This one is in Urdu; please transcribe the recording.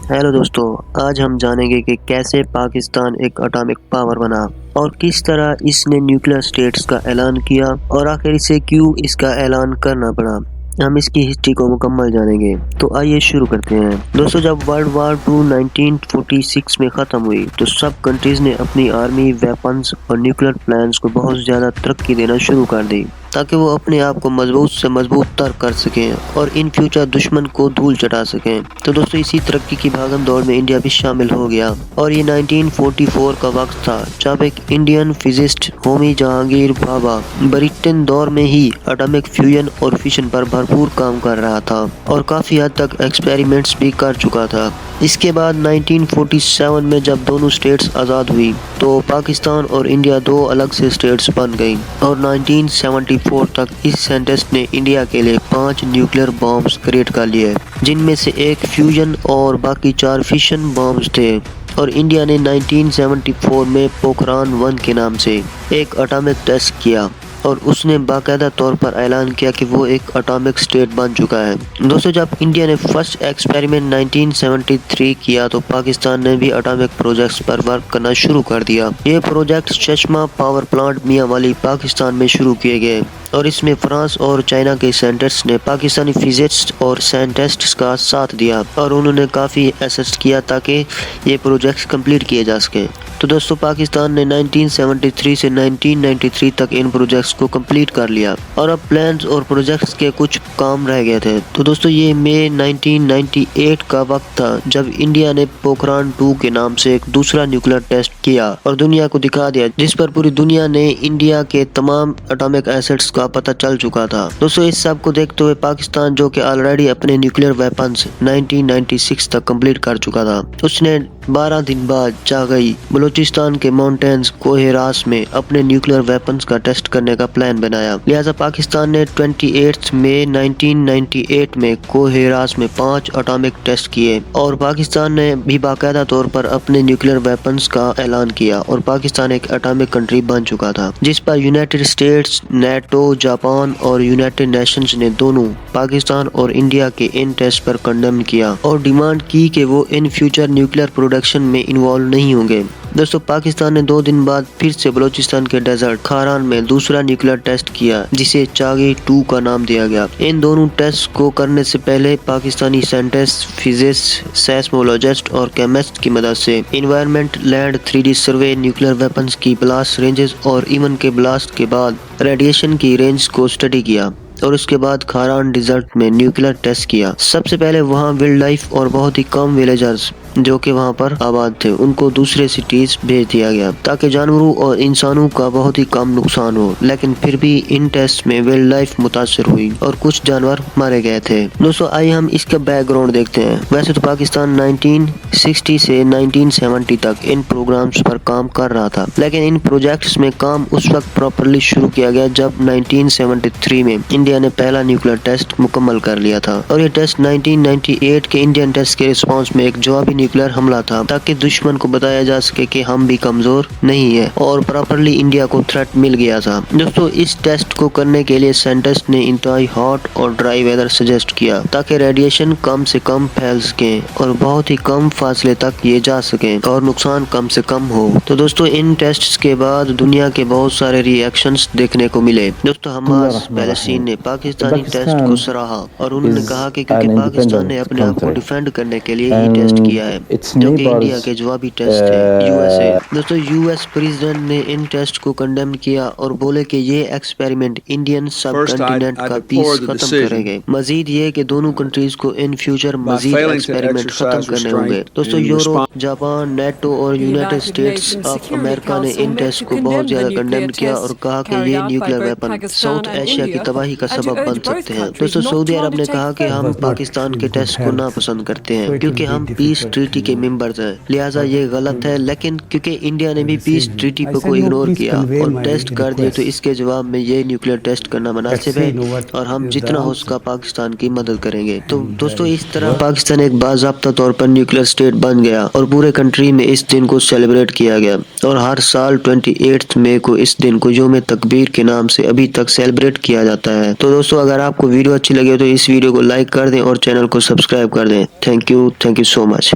ہیلو دوستو، آج ہم جانیں گے کہ کیسے پاکستان ایک اٹامک پاور بنا اور کس طرح اس نے نیوکلیر اسٹیٹس کا اعلان کیا اور آخر اسے کیوں اس کا اعلان کرنا پڑا۔ ہم اس کی ہسٹری کو مکمل جانیں گے، تو آئیے شروع کرتے ہیں۔ دوستو، جب ورلڈ وار 2 1946 میں ختم ہوئی تو سب کنٹریز نے اپنی آرمی، ویپنز اور نیوکلیر پلانز کو بہت زیادہ ترقی دینا شروع کر دی تاکہ وہ اپنے آپ کو مضبوط سے مضبوط تر کر سکیں اور ان فیوچر دشمن کو دھول چٹا سکیں۔ تو دوستو، اسی ترقی کی بھاگم دوڑ میں انڈیا بھی شامل ہو گیا اور یہ 1944 کا وقت تھا جب ایک Indian physicist Homi Jehangir Bhabha Britain دور میں ہی اٹامک فیوژن اور فیشن پر بھرپور کام کر رہا تھا اور کافی حد تک ایکسپیریمنٹس بھی کر چکا تھا۔ اس کے بعد 1947 میں جب دونوں اسٹیٹس آزاد ہوئی تو پاکستان اور انڈیا دو الگ سے اسٹیٹس بن گئیں اور 1974 تک اس سائنٹسٹ نے انڈیا کے لیے 5 نیوکلیر بامز کریٹ کر لیے، جن میں سے ایک فیوژن اور باقی 4 فیشن بامز تھے۔ اور انڈیا نے 1974 میں پوکھران 1 کے نام سے ایک اٹامک ٹیسٹ کیا اور اس نے باقاعدہ طور پر اعلان کیا کہ وہ ایک اٹامک اسٹیٹ بن چکا ہے۔ دوستو، جب انڈیا نے فرسٹ ایکسپیریمنٹ 1973 کیا تو پاکستان نے بھی اٹامک پروجیکٹس پر ورک کرنا شروع کر دیا۔ یہ پروجیکٹ چشمہ پاور پلانٹ میاں والی پاکستان میں شروع کیے گئے اور اس میں فرانس اور چائنا کے سائنٹسٹس نے پاکستانی فزسٹس اور سائنٹسٹس کا ساتھ دیا اور انہوں نے کافی ایسسٹ کیا تاکہ یہ پروجیکٹس کمپلیٹ کیے جا سکیں۔ تو دوستو، پاکستان نے 1973 سے 1993 تک ان پروجیکٹس کو کمپلیٹ کر لیا اور اب پلانز اور پروجیکٹس کے کچھ کام رہ گئے تھے۔ تو دوستو، یہ مئی 1998 کا وقت تھا جب انڈیا نے پوکھران 2 کے نام سے ایک دوسرا نیوکلیر ٹیسٹ کیا اور دنیا کو دکھا دیا، جس پر پوری دنیا نے انڈیا کے تمام اٹامک ایسٹس کا پتہ چل چکا تھا۔ دوستو، اس سب کو دیکھتے ہوئے پاکستان، جو کہ آلریڈی اپنے نیوکلیر ویپنز 1996 تک کمپلیٹ کر چکا تھا، اس نے 12 دن بعد چاگئی بلوچستان کے ماؤنٹینز کوہ راس میں اپنے نیوکلیر ویپنز کا ٹیسٹ کرنے کا پلان بنایا۔ لہذا پاکستان نے 28 مئی 1998 میں کوہ راس میں 5 اٹامک ٹیسٹ کیے اور پاکستان نے بھی باقاعدہ طور پر اپنے نیوکلیر ویپنز کا اعلان کیا اور پاکستان ایک اٹامک کنٹری بن چکا تھا، جس پر یونائٹڈ اسٹیٹس، نیٹو، جاپان اور یونائٹڈ نیشنز نے دونوں پاکستان اور انڈیا کے ان ٹیسٹ پر کنڈیم کیا اور ڈیمانڈ کی کہ وہ ان فیوچر نیوکلیر پروڈکشن میں انوالو نہیں ہوں گے۔ دوستو، پاکستان نے 2 دن بعد پھر سے بلوچستان کے ڈیزرٹ کھاران میں دوسرا نیوکلیر ٹیسٹ کیا، جسے چاگئی 2 کا نام دیا گیا۔ ان دونوں ٹیسٹ کو کرنے سے پہلے پاکستانی سائنٹسٹ، فزسٹ، سیسمولوجسٹ اور کیمسٹ کی مدد سے environment, land 3D survey, nuclear weapons کی بلاسٹ رینجز اور ایون کے بلاسٹ کے بعد ریڈیشن کی رینج کو اسٹڈی کیا اور اس کے بعد کھاران ڈیزرٹ میں نیوکلیر ٹیسٹ کیا۔ سب سے پہلے وہاں وائلڈ لائف اور بہت ہی کم ولیجرز جو کہ وہاں پر آباد تھے، ان کو دوسرے سٹیز بھیج دیا گیا تاکہ جانوروں اور انسانوں کا بہت ہی کم نقصان ہو، لیکن پھر بھی ان ٹیسٹ میں وائلڈ لائف متاثر ہوئی اور کچھ جانور مارے گئے تھے۔ دوستو، آئیے ہم اس کا بیک گراؤنڈ دیکھتے ہیں۔ ویسے تو پاکستان 1960 سے 1970 تک ان پروگرامز پر کام کر رہا تھا، لیکن ان پروجیکٹس میں کام اس وقت پراپرلی شروع کیا گیا جب 1973 میں انڈیا نے پہلا نیوکلیر ٹیسٹ مکمل کر لیا تھا اور یہ ٹیسٹ 1998 کے انڈین ٹیسٹ کے رسپانس میں ایک جوابی نیوکلیر حملہ تھا تاکہ دشمن کو بتایا جا سکے کہ ہم بھی کمزور نہیں ہیں اور پراپرلی انڈیا کو تھریٹ مل گیا تھا۔ دوستو، اس ٹیسٹ کو کرنے کے لیے سائنٹسٹ نے انتہائی ہاٹ اور ڈرائی ویدر سجیسٹ کیا تاکہ ریڈیشن کم سے کم پھیل سکیں اور بہت ہی کم فاصلے تک یہ جا سکیں اور نقصان کم سے کم ہو۔ تو دوستو، ان ٹیسٹس کے بعد دنیا کے بہت سارے ری ایکشنز دیکھنے کو ملے۔ دوستو، حماس فلسطین نے پاکستانی ٹیسٹ کو سراہا اور انہوں نے کہا کہ کیونکہ پاکستان نے اپنے آپ کو ڈیفینڈ کرنے کے لیے یہ ٹیسٹ کیا ہے، جو کہ انڈیا کے جوابی ٹیسٹ تھے۔ دوستو، US پریزیڈنٹ نے ان ٹیسٹ کو کنڈیم کیا اور بولے کہ یہ ایکسپیریمنٹ انڈین سب کنٹیننٹ کا پیس ختم کریں گے۔ مزید یہ کہ دونوں کنٹریز کو ان فیوچر مزید ایکسپیریمنٹ ختم کرنے ہوں گے۔ دوستو، یورپ، جاپان، نیٹو اور یونائٹڈ اسٹیٹس آف امریکہ نے ان ٹیسٹ کو بہت زیادہ کنڈیم کیا اور کہا کہ یہ نیوکلیر ویپن ساؤتھ ایشیا کی تباہی کا سبب بن سکتے ہیں۔ دوستو، سعودی عرب نے کہا کہ ہم پاکستان کے ٹیسٹ کو ناپسند کرتے ہیں کیونکہ ہم پیس ٹریٹی کے ممبرز ہیں، لہٰذا یہ غلط ہے، لیکن کیونکہ انڈیا نے بھی پیس ٹریٹی کو اگنور کیا اور ٹیسٹ کر دیے تو اس کے جواب میں یہ نیوکلیر ٹیسٹ کرنا مناسب ہے اور ہم جتنا ہو سکا پاکستان کی مدد کریں گے۔ تو دوستو، اس طرح پاکستان ایک باضابطہ طور پر نیوکلیر اسٹیٹ بن گیا اور پورے کنٹری میں اس دن کو سیلیبریٹ کیا گیا اور ہر سال 28 مئی کو اس دن کو یوم تکبیر کے نام سے ابھی تک سیلیبریٹ کیا جاتا ہے۔ تو دوستو، اگر آپ کو ویڈیو اچھی لگے تو اس ویڈیو کو لائک کر دیں اور چینل کو سبسکرائب کر دیں۔ Thank you so much.